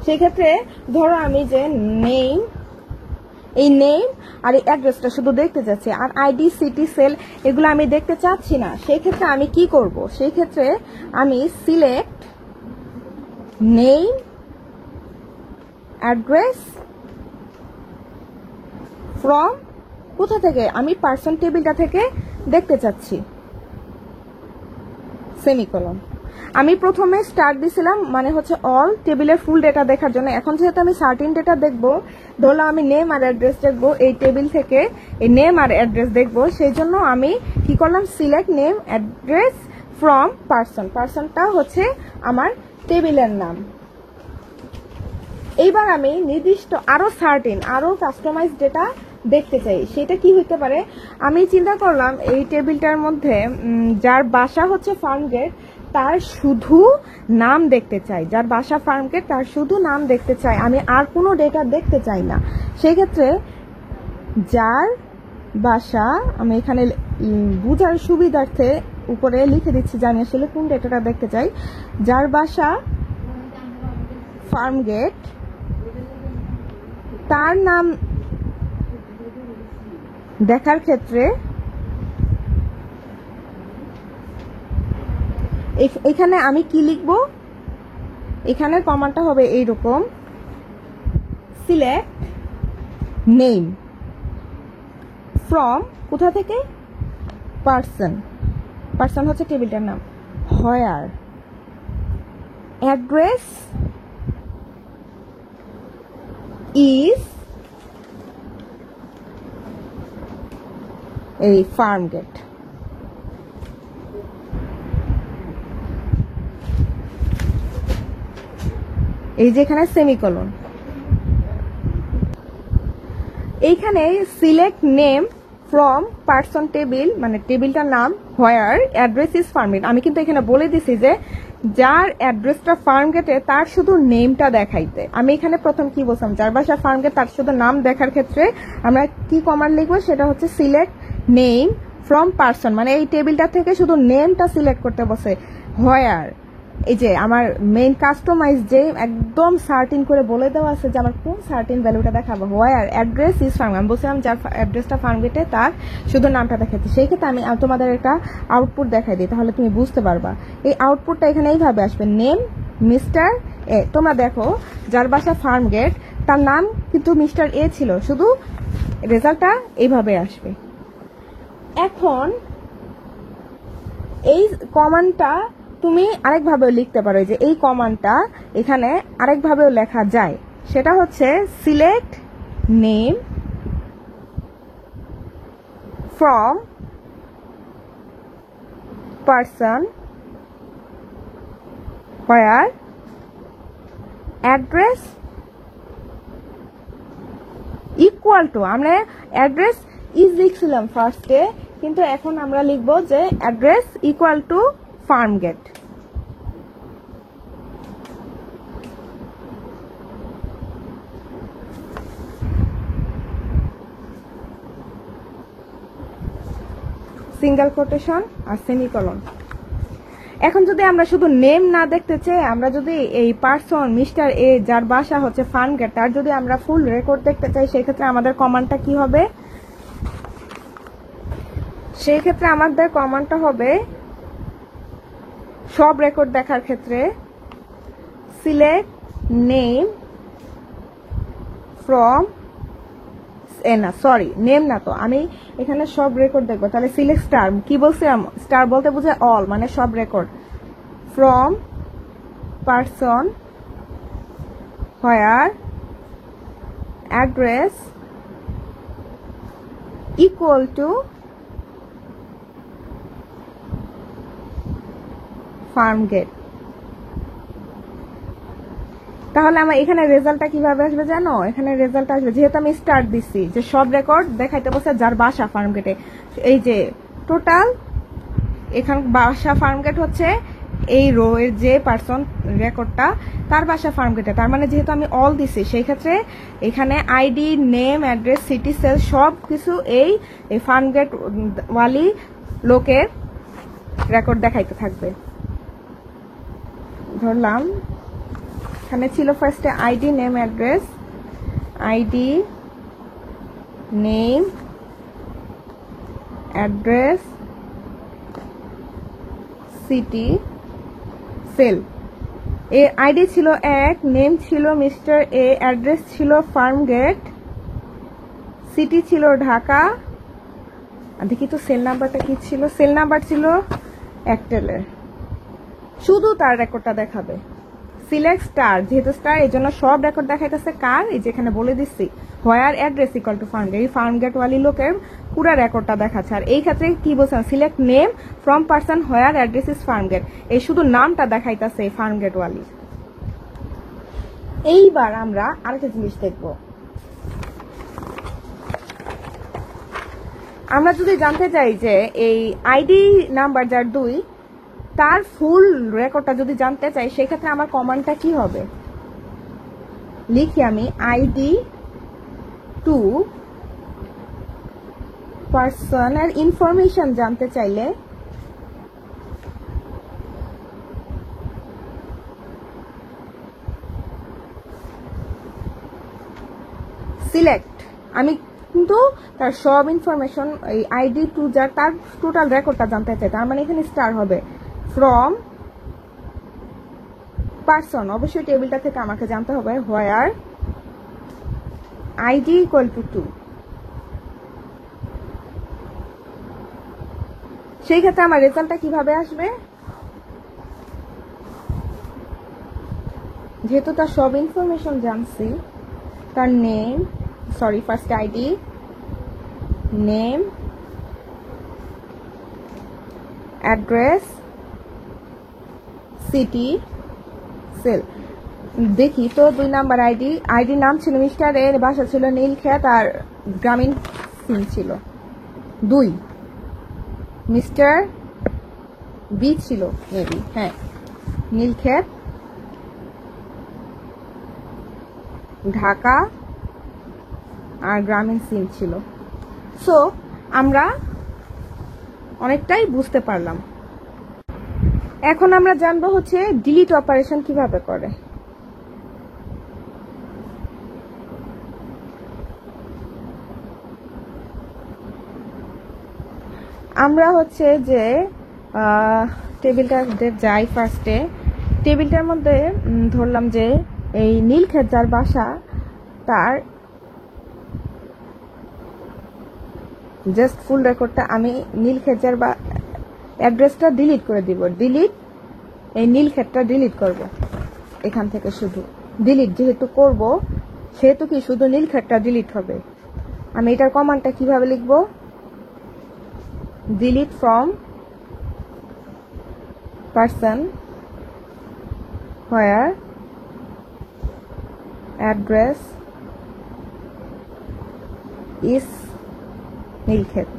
সেক্ষেত্রে ধরো আমি যে নেম, এই নেম আর এই অ্যাড্রেসটা শুধু দেখতে চাচ্ছি, আর আইডি সিটি সেল এগুলো আমি দেখতে চাচ্ছি না। সেই ক্ষেত্রে আমি কি করব? সেই ক্ষেত্রে আমি সিলেক্ট নেম অ্যাড্রেস ফ্রম, কোথা থেকে? আমি পার্সন টেবিলটা থেকে দেখতে চাচ্ছি, সেমিকোলন। আমি প্রথমে স্টার্ট দিছিলাম মানে হচ্ছে অল টেবিলের ফুল ডেটা দেখার জন্য। এখন যেহেতু আমি সার্টিন ডেটা দেখবো, ধরলাম আমি নেম আর অ্যাড্রেস দেখবো, এই টেবিল থেকে এই নেম আর অ্যাড্রেস দেখবো, সেই জন্য আমি কি করলাম, select name address from person. পার্সনটা হচ্ছে আমার টেবিলের নাম। এইবার আমি নির্দিষ্ট আরো কাস্টমাইজ ডেটা দেখতে চাই, সেটা কি হইতে পারে? আমি চিন্তা করলাম এই টেবিলটার মধ্যে যার বাসা হচ্ছে ফার্মগেট তার শুধু নাম দেখতে চাই, যার বাসা ফার্মগেট তার শুধু নাম দেখতে চাই, আমি আর কোনো ডেটা দেখতে চাই না। সেই ক্ষেত্রে যার বাসা, আমি এখানে বুঝার সুবিধার্থে উপরে লিখে দিচ্ছি যে আমি আসলে কোন ডেটাটা দেখতে চাই। যার বাসা ফার্মগেট তার নাম দেখার ক্ষেত্রে এখানে আমি কি লিখবো, এখানে কমান্ডটা হবে এইরকম, সিলেক্ট নেম ফ্রম, কোথা থেকে? পার্সন। পার্সন হচ্ছে টেবিলটার নাম। হোয়ার অ্যাড্রেস ইজ এই ফার্মগেট। এই যে এখানে সেমিকোলন, এইখানে select name from person table মানে টেবিলটার নাম, হোয়ার অ্যাড্রেস ইজ ফার্মগেট। আমি কিন্তু এখানে বলে দিছি যে যার অ্যাড্রেসটা ফার্মগেটে তার শুধু নেমটা দেখাইতে। আমি এখানে প্রথম কি বলছিলাম, যার বাসা ফার্মগেট তার শুধু নাম দেখার ক্ষেত্রে আমরা কি কমান্ড লিখবো, সেটা হচ্ছে সিলেক্ট নেম ফ্রম পার্সন, মানে এই টেবিলটা থেকে শুধু নেমটা সিলেক্ট করতে বসে। হোয়ার, এই যে আমার মেইন কাস্টমাইজ যে একদম সার্টিন করে বলে দেওয়া আছে যে আমার কোন সার্টিন ভ্যালুটা দেখাবো। হোয়ার অ্যাড্রেস ইজ ফার্ম, আমি বলছিলাম যার অ্যাড্রেসটা ফার্মগেটে তার শুধু নামটা দেখাচ্ছে। সেই ক্ষেত্রে আমি তোমাদের একটা আউটপুট দেখাই দিই, তাহলে তুমি বুঝতে পারবা। এই আউটপুটটা এখানে এইভাবে আসবে, নেম মিস্টার এ। তোমরা দেখো যার বাসা ফার্মগেট তার নাম কিন্তু মিস্টার এ ছিল, শুধু রেজাল্টটা এইভাবে আসবে। এখন এই কমান্ডটা তুমি আরেকভাবেও লিখতে পারো, যে এই কমান্ডটা এখানে আরেকভাবেও লেখা যায়, সেটা হচ্ছে select name from person where address equal to, আমরা অ্যাড্রেস ইজ লিখছিলাম ফার্স্টে, কিন্তু এখন আমরা লিখবো যে address equal to Farmgate. Single quotation আর সেমিকলন। এখন যদি আমরা শুধু নেম না দেখতে চাই, আমরা যদি এই পার্সন মিস্টার এ যার বাসা হচ্ছে ফার্মগেট, তার যদি আমরা ফুল রেকর্ড দেখতে চাই, সেই ক্ষেত্রে আমাদের কমান্ডটা কি হবে? সেই ক্ষেত্রে আমাদের কমান্ডটা হবে সব রেকর্ড দেখার ক্ষেত্রে সিলেক্ট নেম ফ্রম, না সরি নেম না তো, আমি এখানে সব রেকর্ড দেখবো, তাহলে সিলেক্ট স্টার। কি বলছিলাম? স্টার বলতে বুঝে অল, মানে সব record. From person where address equal to Farmgate. তাহলে আমার এখানে রেজাল্টটা কিভাবে আসবে জানো? এখানে রেজাল্ট আসবে, যেহেতু আমি স্টার্ট দিচ্ছি যে সব রেকর্ড দেখাইতে বলছে যার বাসা ফার্মগেটে, এই যে টোটাল এখানে বাসা ফার্মগেট হচ্ছে এই রো এর যে পার্সন রেকর্ডটা তার বাসা ফার্মগেটে, তার মানে যেহেতু আমি অল দিছি সেই ক্ষেত্রে এখানে ID, name, address, city, cell সব কিছু এই ফার্মগেট ওয়ালি লোকের রেকর্ড দেখাইতে থাকবে। ধরলাম এখানে ছিল ফার্স্টে ID, name, address, ID, name, address, city, cell. এ আইডি ছিল 1, নেম ছিল মিস্টার এ, অ্যাড্রেস ছিল ফার্মগেট, সিটি ছিল ঢাকা, দেখি তো সেল নাম্বারটা কি ছিল? সেল নাম্বার ছিল একটেলের। শুধু তার রেকর্ডটা দেখাবে। সিলেক্ট স্টার, যেহেতু স্টার এই জন্য সব রেকর্ড দেখাইতেছে কার, এই যেখানে বলে দিচ্ছি হোয়ার অ্যাড্রেস ইকুয়াল টু ফার্মগেট, এই ফার্মগেট ওয়ালি লোকের পুরো রেকর্ডটা দেখাচ্ছে। আর এই ক্ষেত্রে কি বলছেন? Select name from person where address is Farmgate, এই শুধু নামটা দেখাইতেছে এই ফার্মগেট ওয়ালি। এইবার আমরা আরেকটা জিনিস দেখব। আমরা যদি জানতে চাই যে এই আইডি নাম্বার যার 2 তার ফুল রেকর্ডটা যদি জানতে চাই, সেক্ষেত্রে আমার কমান্ডটা কি হবে? লিখি আমি আইডি টু পার্সনের ইনফরমেশন জানতে চাইলে সিলেক্ট, আমি কিন্তু তার সব ইনফরমেশন এই আইডি টু যার তার টোটাল রেকর্ডটা জানতে চাই, তার মানে এখানে স্টার হবে। ফ্রম পার্সন, অবশ্যই টেবিলটা থেকে আমাকে জানতে হবে হোয়ার আইডি ইকুয়াল টু 2। সেই ক্ষেত্রে আমার রেজাল্টটা কিভাবে আসবে? যেহেতু তার সব ইনফরমেশন জানছি, তার name, sorry first ID, name, address, city, cell. দেখি তো 2 নাম্বার আইডি, আইডির নাম ছিল মিস্টার এর, বাসা ছিল নীলক্ষেত, আর গ্রামীণ সিম ছিল 2। মিস্টার বি ছিল মেবি, হ্যাঁ নীলক্ষেত, ঢাকা, আর গ্রামীণ সিম ছিল। সো আমরা অনেকটাই বুঝতে পারলাম। এখন আমরা জানবো হচ্ছে ডিলিট অপারেশন কিভাবে করে। আমরা হচ্ছে যে টেবিলটা যাই ফার্স্টে, টেবিলটার মধ্যে ধরলাম যে এই নীলক্ষেত যার বাসা তার জাস্ট ফুল রেকর্ডটা আমি নীলক্ষেতের বা অ্যাড্রেসটা ডিলিট করে দিব। ডিলিট, এই নীলক্ষেতটা ডিলিট করব এখান থেকে, শুধু ডিলিট যেহেতু করব সেহেতু কি শুধু নীলক্ষেতটা ডিলিট হবে। আমি এটার কমান্ডটা কিভাবে লিখব? Delete from person where address is Nilkhet.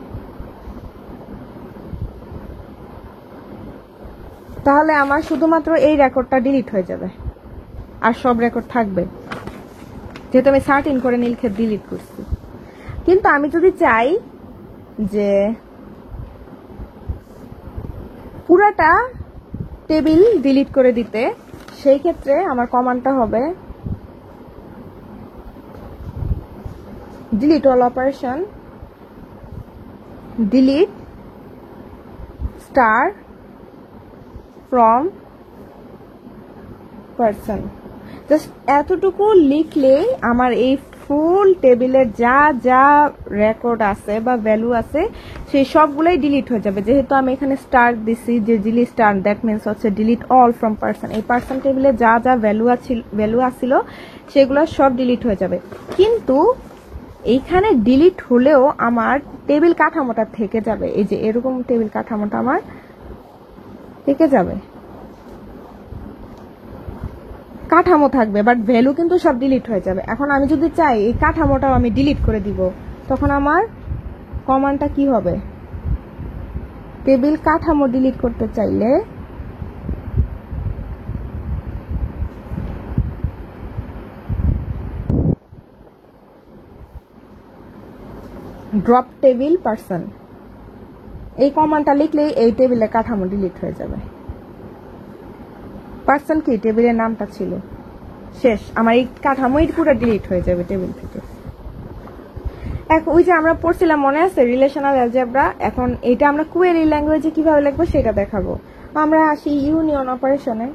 তাহলে আমার শুধুমাত্র এই রেকর্ডটা ডিলিট হয়ে যাবে, আর সব রেকর্ড থাকবে, যেহেতু আমি সার্টিন করে নীলক্ষেত ডিলিট করছি। কিন্তু আমি যদি চাই যে পুরাটা টেবিল ডিলিট করে দিতে, সেই ক্ষেত্রে আমার কমান্ডটা হবে delete all operation, delete star from person. Just এতটুকু লিখলে আমার এই ফুল টেবিলের যা যা রেকর্ড আছে বা ভ্যালু আছে সেই সবগুলোই ডিলিট হয়ে যাবে। যেহেতু আমি এখানে স্টার দিছি, যে ডিলিট স্টার, দ্যাট মিনস হচ্ছে ডিলিট অল ফ্রম পারসন। এই পারসন টেবিলে যা যা ভ্যালু আসছিল সেগুলো সব ডিলিট হয়ে যাবে। কিন্তু এইখানে ডিলিট হলেও আমার টেবিল কাঠামোটা থেকে যাবে। এই যে এরকম টেবিল কাঠামোটা আমার থেকে যাবে, কাঠামো থাকবে, বাট ভ্যালু কিন্তু সব ডিলিট হয়ে যাবে। এখন আমি যদি চাই এই কাঠামোটাও আমি ডিলিট করে দিব, তখন আমার কমান্ডটা কি হবে? টেবিল কাঠামো ডিলিট করতে চাইলে ড্রপ টেবিল পারসন, এই কমান্ডটা লিখলেই এই টেবিলের কাঠামো ডিলিট হয়ে যাবে। পারসন কি টেবিলের নামটা ছিল, শেষ, আমার এই কাঠামোই পুরো ডিলিট হয়ে যাবে টেবিল থেকে। এখন ওই যে আমরা পড়ছিলাম মনে আছে রিলেশনাল অ্যালজেব্রা, এখন এটা আমরা কোয়েরি ল্যাঙ্গুয়েজে কিভাবে লিখবো সেটা দেখাবো। আমরা আসি ইউনিয়ন অপারেশনে।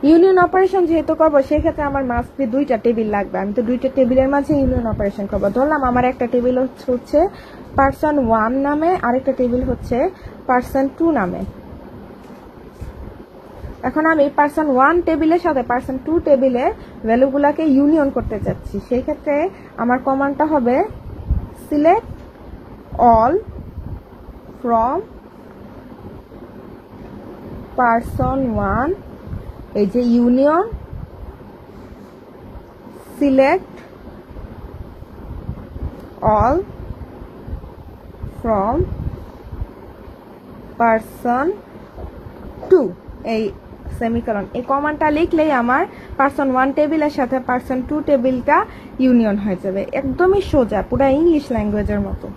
ইউনিয়ন অপারেশন যেহেতু করবো সেক্ষেত্রে আমার মাস্ট দুইটা টেবিল লাগবে। আমি তো দুইটা টেবিলের মাঝে ইউনিয়ন অপারেশন করবো। ধরলাম আমার একটা টেবিল হচ্ছে পারসন 1 নামে, আরেকটা টেবিল হচ্ছে পারসন 2 নামে। এখন আমি পারসন 1 টেবিলের সাথে পারসন 2 টেবিলের ভ্যালুগুলাকে ইউনিয়ন করতে চাচ্ছি। সেই ক্ষেত্রে আমার কমান্ডটা হবে সিলেক্ট অল ফ্রম পারসন 1, এই যে union select all from person 2, এই সেমিকলন। এই কমান্ডটা লিখলেই আমার পারসন 1 টেবিলের সাথে পারসন 2 টেবিলটা ইউনিয়ন হয়ে যাবে। একদমই সোজা, পুরো ইংলিশ ল্যাঙ্গুয়েজের মতো।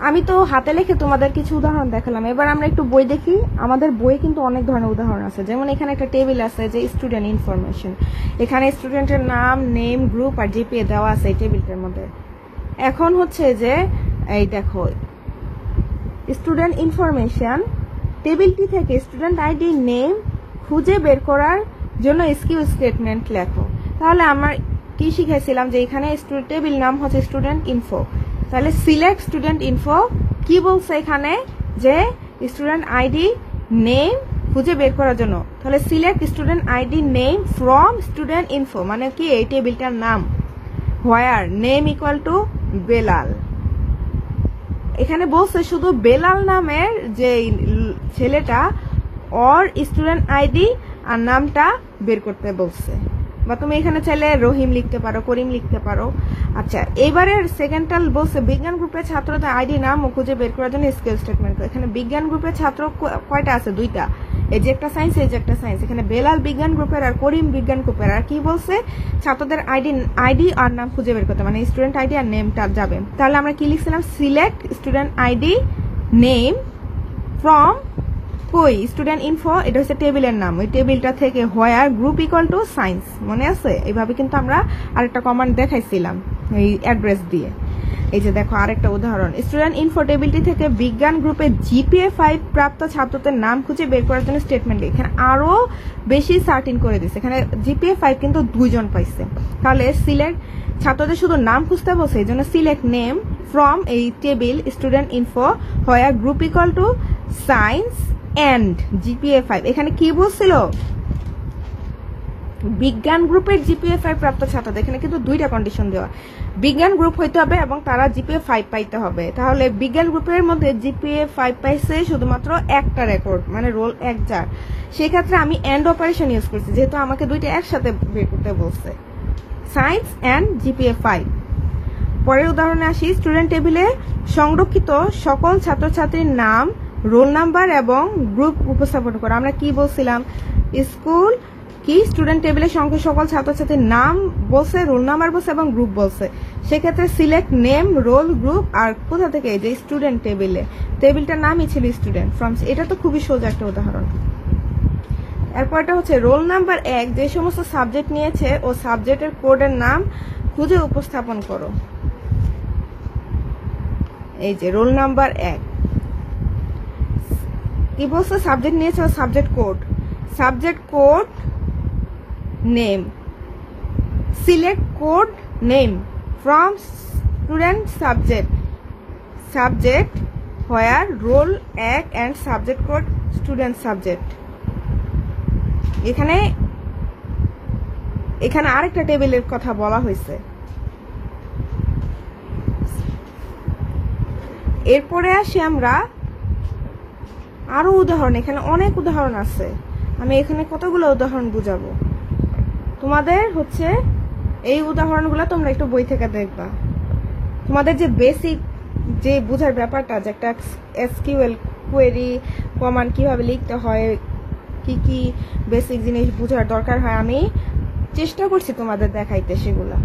আমি তো হাতে লিখে তোমাদের কিছু উদাহরণ দেখালাম। এবার আমরা একটু বই দেখি। আমাদের বইয়ে কিন্তু অনেক ধরনের উদাহরণ আছে। যেমন এখানে একটা টেবিল আছে যে স্টুডেন্ট ইনফরমেশন, এখানে স্টুডেন্টের নাম, নেম, গ্রুপ আর জিপিএ দেওয়া আছে এই টেবিলটার মধ্যে। এখন হচ্ছে যে এই দেখো স্টুডেন্ট ইনফরমেশন টেবিলটি থেকে স্টুডেন্ট আইডি, নেম খুঁজে বের করার জন্য এসকিউ স্টেটমেন্ট লেখো। তাহলে আমার কি শিখেছিলাম যে এখানে টেবিল নাম হচ্ছে স্টুডেন্ট ইনফো, তাহলে সিলেক্ট স্টুডেন্ট ইনফো কি বলছে এখানে যে স্টুডেন্ট আইডি নেম খুঁজে বের করার জন্য, তাহলে select student ID name from student info মানে কি এই টেবিলটার নাম, হোয়ার নেম ইকুয়াল টু বেলাল। এখানে বলছে শুধু বেলাল নামের যে ছেলেটা ওর স্টুডেন্ট আইডি আর নামটা বের করতে বলছে। বা তুমি এখানে চাইলে রহিম লিখতে পারো, করিম লিখতে পারো। আচ্ছা, এবারের সেকেন্ডটা বলছে বিজ্ঞান গ্রুপের ছাত্রদের আইডি নাম ও খুঁজে বের করার জন্য স্কিল স্টেটমেন্ট। এখানে বিজ্ঞান গ্রুপের ছাত্র কয়টা আছে? 2টা, এই যে একটা সায়েন্স, এই যে একটা সায়েন্স। এখানে বেলাল বিজ্ঞান গ্রুপের আর করিম বিজ্ঞান গ্রুপের। আর কি বলছে? ছাত্রদের আইডি আর নাম খুঁজে বের করতে, মানে স্টুডেন্ট আইডি আর নেমটা যাবে। তাহলে আমরা কি লিখছিলাম? Select student ID name from কই স্টুডেন্ট ইনফো, এটা হচ্ছে টেবিলের নাম, ওই টেবিলটা থেকে where group equal to science. মনে আছে? এইভাবে কিন্তু আমরা আরেকটা কমান্ড দেখাইছিলাম এই অ্যাড্রেস দিয়ে। এই যে দেখো আরেকটা উদাহরণ, স্টুডেন্ট ইনফো টেবিলটি থেকে বিজ্ঞান গ্রুপে জিপিএ 5 প্রাপ্ত ছাত্রদের নাম খুঁজে বের করার জন্য স্টেটমেন্ট। এখানে আরো বেশি সার্টিন করে দিচ্ছে, এখানে জিপিএ 5 কিন্তু 2 জন পাইছে। তাহলে সিলেক্ট ছাত্রদের শুধু নাম খুঁজতে বলছে, এই জন্য সিলেক্ট নেম ফ্রম এই table student info where group equal to science and GPA 5। এখানে কি বলছিল? বিজ্ঞান গ্রুপের জিপিএ 5 প্রাপ্ত ছাত্রদের, এখানে কিন্তু 2টা কন্ডিশন দেওয়া, বিজ্ঞান গ্রুপ হইতে হবে এবং তারা জিপিএ 5 পাইতে হবে। তাহলে বিজ্ঞান গ্রুপের মধ্যে জিপিএ 5 পাইছে শুধুমাত্র একটা রেকর্ড, মানে রোল 1 যার, সেক্ষেত্রে আমি এন্ড অপারেশন ইউজ করছি, যেহেতু আমাকে 2টা একসাথে বের করতে বলছে, সায়েন্স এন্ড জিপিএ 5। পরের উদাহরণে আসি, স্টুডেন্ট টেবিলে সংরক্ষিত সকল ছাত্রছাত্রীর নাম, রোল নাম্বার এবং গ্রুপ উপস্থাপন করো। আমরা কি বলছিলাম? স্কুল কি স্টুডেন্ট টেবিলে সংখ্যা সকল ছাত্রছাত্রীর নাম বলছে, রোল নাম্বার বলছে এবং গ্রুপ বলছে। সেক্ষেত্রে সিলেক্ট নেম, রোল, গ্রুপ, আর কোথা থেকে, যে স্টুডেন্ট টেবিলটার নামই ছিল স্টুডেন্ট ফ্রম। এটা তো খুবই সোজা একটা উদাহরণ। এরপরটা হচ্ছে রোল নাম্বার 1 যে সমস্ত সাবজেক্ট নিয়েছে ও সাবজেক্টের কোডের নাম খুঁজে উপস্থাপন করো। এই যে রোল নাম্বার 1 কি বলছে, সাবজেক্ট নিয়েছে ও subject code name, select code name from student subject where roll 1 and subject code student subject. এখানে আরেকটা টেবিলের কথা বলা হয়েছে। এরপরে আসি আমরা আরো উদাহরণ, এখানে অনেক উদাহরণ আছে, আমি এখানে কতগুলো উদাহরণ বুঝাবো তোমাদের। হচ্ছে এই উদাহরণগুলো তোমরা একটু বই থেকে দেখবা। তোমাদের যে বেসিক যে বোঝার ব্যাপারটা, যে একটা এসকিউএল কোয়েরি কমান্ড কিভাবে লিখতে হয়, কি কি বেসিক জিনিস বোঝার দরকার হয়, আমি চেষ্টা করছি তোমাদের দেখাইতে সেগুলা।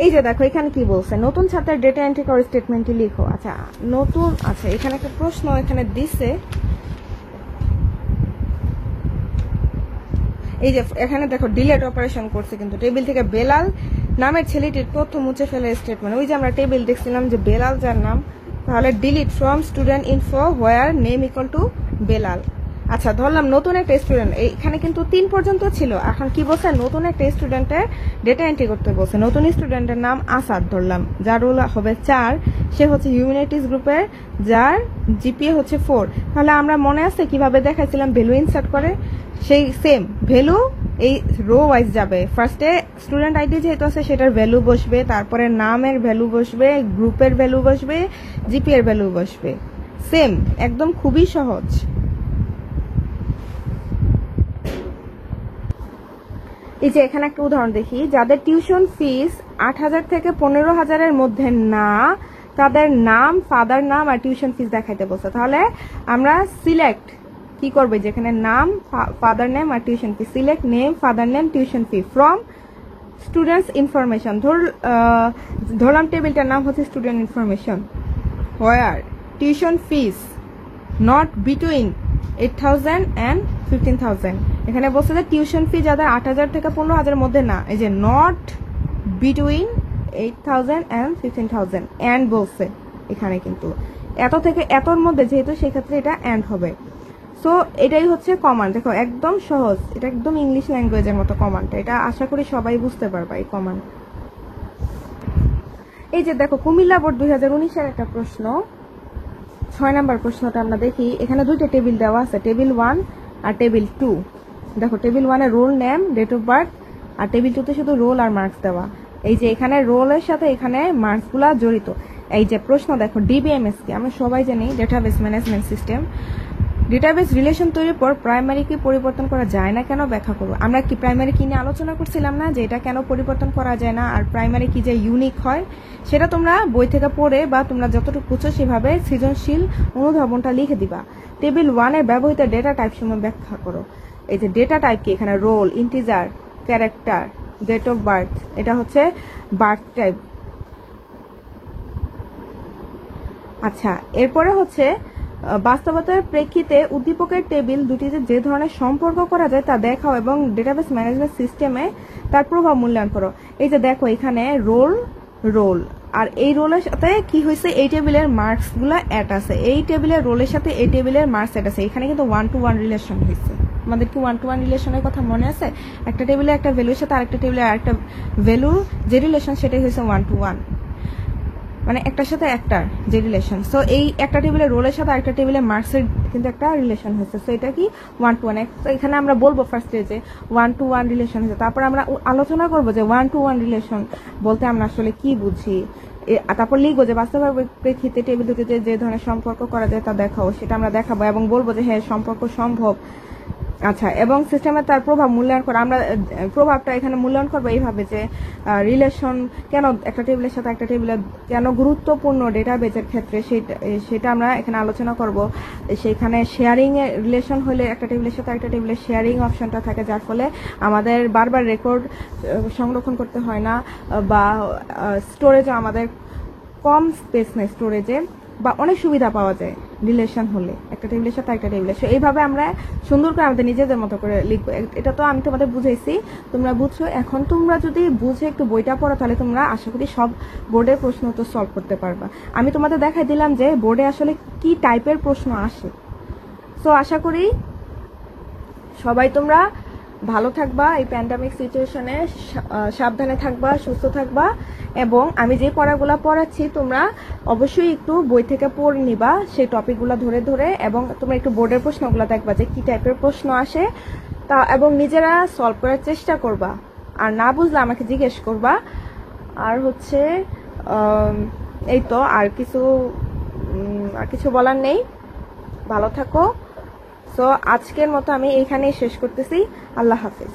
এই যে দেখো এখানে কি বলছে, নতুন ছাত্রের ডেটা এন্ট্রি করে স্টেটমেন্টটি লিখো। আচ্ছা নতুন, আচ্ছা এখানে একটা প্রশ্ন এখানে দিছে। এই যে এখানে দেখো ডিলেট অপারেশন করছে, কিন্তু টেবিল থেকে বেলাল নামের ছেলেটির তথ্য মুছে ফেলে স্টেটমেন্ট। ওই যে আমরা টেবিল দেখছিলাম যে বেলাল যার নাম, তাহলে delete from student info where name equal to Belal. আচ্ছা ধরলাম নতুন একটা স্টুডেন্ট, এখানে কিন্তু 3 পর্যন্ত ছিল, এখন কি বলছে, নতুন একটা স্টুডেন্টের ডেটা এন্ট্রি করতে বলছে। নতুন স্টুডেন্টের নাম আসাদ ধরলাম, যার রোল হবে 4, সে হচ্ছে হিউম্যানিটিস গ্রুপের, যার জিপিএ হচ্ছে 4। তাহলে আমরা মনে আছে কিভাবে দেখাইছিলাম ভ্যালু ইনসার্ট করে, সেই সেম ভ্যালু এই রো ওয়াইজ যাবে। ফার্স্টে স্টুডেন্ট আইডি যেহেতু আছে সেটার ভ্যালু বসবে, তারপরে নামের ভ্যালু বসবে, গ্রুপের ভ্যালু বসবে, জিপিএর ভ্যালু বসবে, সেম একদম খুবই সহজ। এই যে এখানে একটা উদাহরণ দেখি, যাদের টিউশন ফিস 8,000 থেকে 15,000-এর মধ্যে না, তাদের নাম, ফাদার নাম আর টিউশন ফিস দেখাইতে বলছে। তাহলে আমরা সিলেক্ট কি করবো, যেখানে নাম, ফাদার নেম আর tuition fee, select name, father name, tuition fee from students information. ধরলাম টেবিলটার নাম হচ্ছে student information, where tuition fees not between 8,000 and 15,000। এখানে বলছে যে টিউশন ফি যাদের 8,000 থেকে 15,000-এর মধ্যে না, এই যে নট বিটুইন 8,000 and 15,000, অ্যান্ড বলছে এখানে, কিন্তু এত থেকে এতর মধ্যে যেহেতু সেক্ষেত্রে এটা অ্যান্ড হবে। সো এটাই হচ্ছে কমান্ড। দেখো একদম সহজ, এটা একদম ইংলিশ ল্যাঙ্গুয়েজের মতো কমান্ডটা, এটা আশা করি সবাই বুঝতে পারবা এই কমান্ড। এই যে দেখো কুমিল্লা বোর্ড 2019-এর একটা প্রশ্ন, 6 নাম্বার প্রশ্নটা আমরা দেখি। এখানে 2টা টেবিল দেওয়া আছে, টেবিল 1 আর টেবিল 2। দেখো টেবিল 1 এ roll name, date of birth, আর টেবিল 2 তে শুধু রোল আর মার্কস দেওয়া। এই যে এখানে রোলের সাথে এখানে মার্কসগুলা জড়িত। এই যে প্রশ্ন দেখো, ডিবিএমএস কি আমরা সবাই জানি, database management system. Database relation তৈরির পর প্রাইমারি কি পরিবর্তন করা যায় না কেন, ব্যাখ্যা করবো। আমরা কি প্রাইমারি কি নিয়ে আলোচনা করছিলাম না, যে এটা কেন পরিবর্তন করা যায় না, আর প্রাইমারি কি যে ইউনিক হয়, সেটা তোমরা বই থেকে পড়ে বা তোমরা যতটুকু বুঝছো সেভাবে সৃজনশীল অনুধাবনটা লিখে দিবা। টেবিল 1 এর ব্যবহৃত ডেটা টাইপ সমূহ ব্যাখ্যা করো। এই যে ডেটা টাইপ কি, এখানে roll, integer, character, date of birth, এটা হচ্ছে বার্থ টাইপ। আচ্ছা এরপরে হচ্ছে বাস্তবতার প্রেক্ষিতে উদ্দীপকের টেবিল দুটিতে যে ধরনের সম্পর্ক করা যায় তা দেখাও এবং ডেটাবেস ম্যানেজমেন্ট সিস্টেমে তার প্রভাব মূল্যায়ন করো। এই যে দেখো এখানে রোল আর এই রোলের সাথে কি হয়েছে, এই টেবিলের মার্কস গুলা অ্যাড আছে, এই টেবিলের রোলের সাথে এই টেবিলের মার্কস অ্যাড আছে। এখানে কিন্তু 1-to-1 রিলেশন হয়েছে। আমাদের কি 1-to-1 রিলেশনের কথা মনে আছে? একটা টেবিলে একটা ভ্যালুর সাথে আরেকটা টেবিলে আরেকটা ভ্যালু যে রিলেশন সেটাই হয়েছে 1-to-1, মানে একটার সাথে একটার যে রিলেশন। সো এই একটা টেবিলের রোলের সাথে আরেকটা টেবিলের মার্কসের কিন্তু একটা রিলেশন হয়েছে। সো এটা কি 1-to-1। তো এখানে আমরা বলবো ফার্স্টে যে 1-to-1 রিলেশন হয়েছে, তারপর আমরা আলোচনা করবো যে 1-to-1 রিলেশন বলতে আমরা আসলে কি বুঝি। তারপর লিখবো যে বাস্তবের প্রেক্ষিতে টেবিল দুটিতে যে ধরনের সম্পর্ক করা যায় তা দেখাও, সেটা আমরা দেখাবো এবং বলবো যে হ্যাঁ সম্পর্ক সম্ভব। আচ্ছা, এবং সিস্টেমে তার প্রভাব মূল্যায়ন করা, আমরা প্রভাবটা এখানে মূল্যায়ন করবো এইভাবে যে রিলেশন কেন একটা টেবিলের সাথে একটা টেবিলের কেন গুরুত্বপূর্ণ ডেটাবেজের ক্ষেত্রে সেটা আমরা এখানে আলোচনা করব। সেখানে শেয়ারিং এর রিলেশন হলে একটা টেবিলের সাথে একটা টেবিলের শেয়ারিং অপশনটা থাকে, যার ফলে আমাদের বারবার রেকর্ড সংরক্ষণ করতে হয় না, বা স্টোরেজে আমাদের কম স্পেস নেই স্টোরেজে, বা অনেক সুবিধা পাওয়া যায় রিলেশন হলে একটা টেবিলের সাথে একটা টেবিলের। এইভাবে আমরা সুন্দর করে আমাদের নিজেদের মতো করে লিখবো। এটা তো আমি তোমাদের বুঝাইছি, তোমরা বুঝছো। এখন তোমরা যদি বুঝে একটু বইটা পড়ো তাহলে তোমরা আশা করি সব বোর্ডের প্রশ্ন তো সলভ করতে পারবা। আমি তোমাদের দেখাই দিলাম যে বোর্ডে আসলে কি টাইপের প্রশ্ন আসে। সো আশা করি সবাই তোমরা ভালো থাকবা, এই প্যান্ডামিক সিচুয়েশনে সাবধানে থাকবা, সুস্থ থাকবা, এবং আমি যে পড়াগুলো পড়াচ্ছি তোমরা অবশ্যই একটু বই থেকে পড়ে নিবা সেই টপিকগুলো ধরে ধরে, এবং তোমরা একটু বোর্ডের প্রশ্নগুলো দেখবা যে কি টাইপের প্রশ্ন আসে তা, এবং নিজেরা সলভ করার চেষ্টা করবা। আর না বুঝলে আমাকে জিজ্ঞেস করবা। আর হচ্ছে এই তো, আর কিছু বলার নেই। ভালো থাকো। সো আজকের মতো আমি এইখানেই শেষ করতেছি। আল্লাহ হাফিজ।